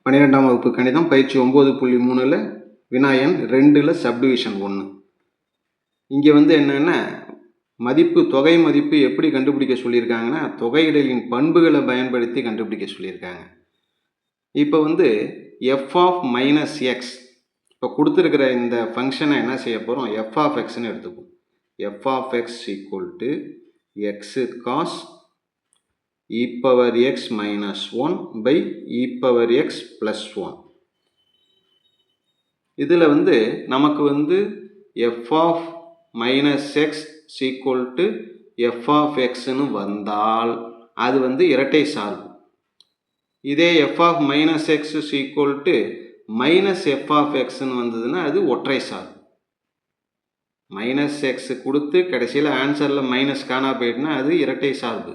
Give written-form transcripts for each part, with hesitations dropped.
12ஆம் வகுப்பு கணிதம் பயிற்சி 9.3ல் வினா எண் 2ல் சப்டிவிஷன் 1. இங்கே என்னென்னா தொகை மதிப்பு எப்படி கண்டுபிடிக்க சொல்லியிருக்காங்கன்னா தொகையிடலின் பண்புகளை பயன்படுத்தி கண்டுபிடிக்க சொல்லியிருக்காங்க. இப்போ எஃப் ஆஃப் மைனஸ் எக்ஸ், இப்போ கொடுத்துருக்கிற இந்த ஃபங்க்ஷனை என்ன செய்ய போகிறோம், எஃப் ஆஃப் எக்ஸ்ன்னு எடுத்துப்போம். F of x equal to x cos e power x minus 1 by e power x plus 1. இதில் நமக்கு f of minus x equal to f of x னு வந்தால் அது இரட்டை சார்பு. இதே f of minus x equal to minus f of x னு வந்ததுன்னா அது ஒற்றை சார்பு. மைனஸ் எக்ஸ் கொடுத்து கடைசியில் ஆன்சரில் மைனஸ் காணா போயிட்டுனா அது இரட்டை சார்பு.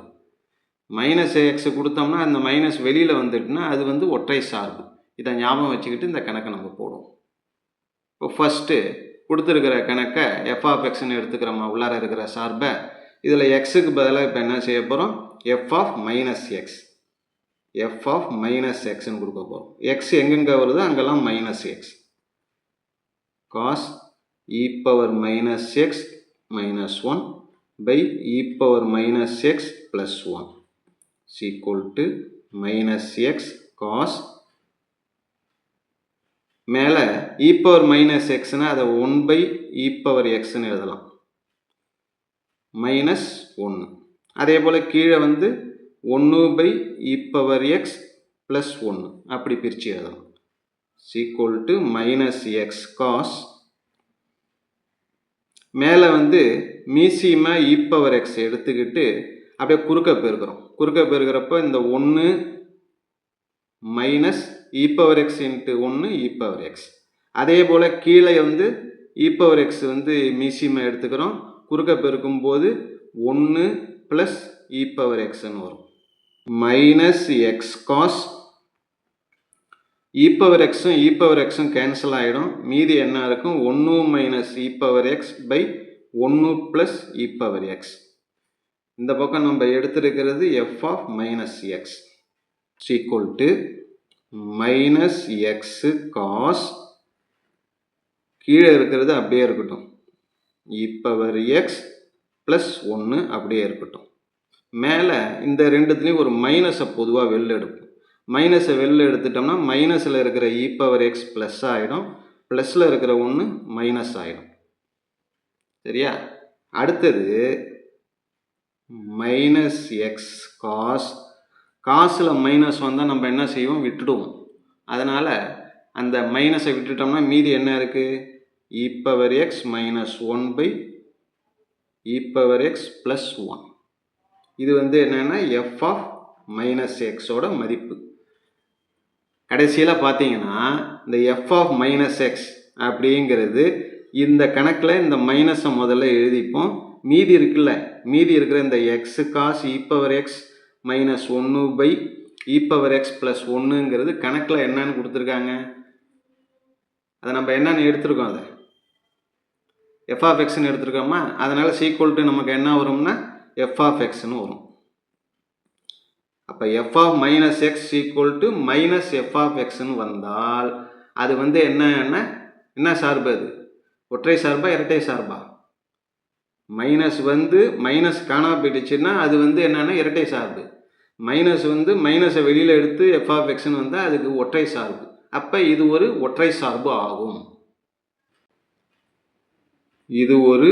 மைனஸ் எக்ஸ் கொடுத்தோம்னா அந்த மைனஸ் வெளியில் வந்துட்டுனா அது ஒற்றை சார்பு. இதை ஞாபகம் வச்சுக்கிட்டு இந்த கணக்கை நம்ம போடுவோம். இப்போ ஃபஸ்ட்டு கொடுத்துருக்கிற கணக்கை எஃப் ஆஃப் எக்ஸ்ன்னு எடுத்துக்கிறோமா, உள்ளார இருக்கிற சார்பை. இதில் எக்ஸுக்கு பதிலாக இப்போ என்ன செய்ய போகிறோம், f of minus x, f of minus எக்ஸ்ன்னு கொடுக்க போகிறோம். எக்ஸ் எங்கெங்கே வருதோ அங்கெல்லாம் minus x. Cos e power minus x minus 1 by e power minus x plus 1 is equal to minus x cos, மேலே e power minus x னா அதை 1 by e power x ன்னு எழுதலாம், மைனஸ் 1. அதே போல் கீழே 1 by e power x plus 1 அப்படி பிரித்து எழுதலாம். is equal to minus x cos, மேலே மீசியமா e power x எடுத்துக்கிட்டு அப்படியே குறுக்க பெருக்கிறோம். குறுக்க பெருக்கிறப்போ இந்த 1 minus e power X into 1 இ பவர் எக்ஸ். அதே போல் கீழே இ பவர் எக்ஸ் மீசியமாக எடுத்துக்கிறோம். குறுக்க பெருக்கும் போது 1 ப்ளஸ் இ பவர் எக்ஸ்ன்னு வரும். Minus x cos, e power எக்ஸும் கேன்சல் ஆகிடும். மீதி என்ன இருக்கும், 1 minus e power x by 1 plus e power x. இந்த பக்கம் நம்ம எடுத்திருக்கிறது f of minus x equal to minus x cos, கீழே இருக்கிறது அப்படியே இருக்கட்டும், இ பவர் எக்ஸ் ப்ளஸ் 1 அப்படியே இருக்கட்டும். மேலே இந்த ரெண்டுத்துலேயும் ஒரு மைனஸை பொதுவாக வெளில எடுப்போம். மைனஸை வெளில எடுத்துட்டோம்னா மைனஸில் இருக்கிற இ பவர் எக்ஸ் ப்ளஸ் ஆகிடும், ப்ளஸில் இருக்கிற 1 மைனஸ் ஆகிடும். சரியா? அடுத்தது மைனஸ் எக்ஸ் காஸ், காசில் மைனஸ் வந்தால் நம்ம என்ன செய்வோம், விட்டுடுவோம். அதனால் அந்த மைனஸை விட்டுட்டோம்னா மீதி என்ன இருக்குது, e power x minus 1 by e power x plus 1. இது என்னென்னா எஃப் ஆஃப் மைனஸ் எக்ஸோட மதிப்பு. கடைசியில் பார்த்தீங்கன்னா இந்த எஃப் ஆஃப் மைனஸ் எக்ஸ் அப்படிங்கிறது இந்த கணக்கில் இந்த மைனஸை முதல்ல எழுதிப்போம். மீதி இருக்குல்ல, மீதி இருக்கிற இந்த x cos e power x minus 1 by e power x plus 1ங்கிறது கணக்கில் என்னன்னு கொடுத்துருக்காங்க, அதை நம்ம என்னன்னு எடுத்துருக்கோம், அதை எஃப் ஆஃப் எக்ஸ்ன்னு எடுத்துருக்கோமா. அதனால் சீக்குவல் டு நமக்கு என்ன வரும்னா எஃப் ஆஃப் எக்ஸ்ன்னு வரும். அப்போ f of minus x equal to minus f of எக்ஸ்ன்னு வந்தால் அது என்ன சார்பு, அது ஒற்றை சார்பா இரட்டை சார்பா? மைனஸ் மைனஸ் காணா போயிடுச்சுன்னா அது என்னன்னா இரட்டை சார்பு. மைனஸ் மைனஸை வெளியில் எடுத்து எஃப் ஆஃப் எக்ஸ்ன்னு வந்தால் அதுக்கு ஒற்றை சார்பு. அப்போ இது ஒரு ஒற்றை சார்பு ஆகும். இது ஒரு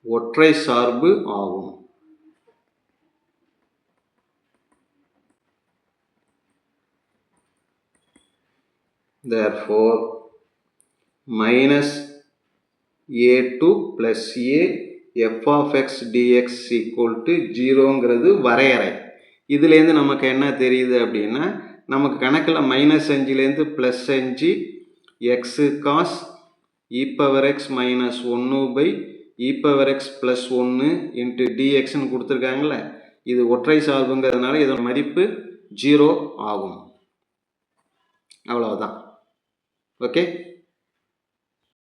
ஒற்றை சார்பு ஆகும். Therefore minus a2 plus a f of x dx equal to 0ங்கிறது வரையறை. இதுலேருந்து நமக்கு என்ன தெரியுது அப்படின்னா, நமக்கு கணக்கில் மைனஸ் 5லேருந்து plus 5 x cos e power x minus 1 by e power x plus 1 into டிஎக்ஸ்ன்னு கொடுத்துருக்காங்களே, இது ஒற்றை சார்புங்கிறதுனால இதோட மதிப்பு 0 ஆகும். அவ்வளோதான். ஓகே.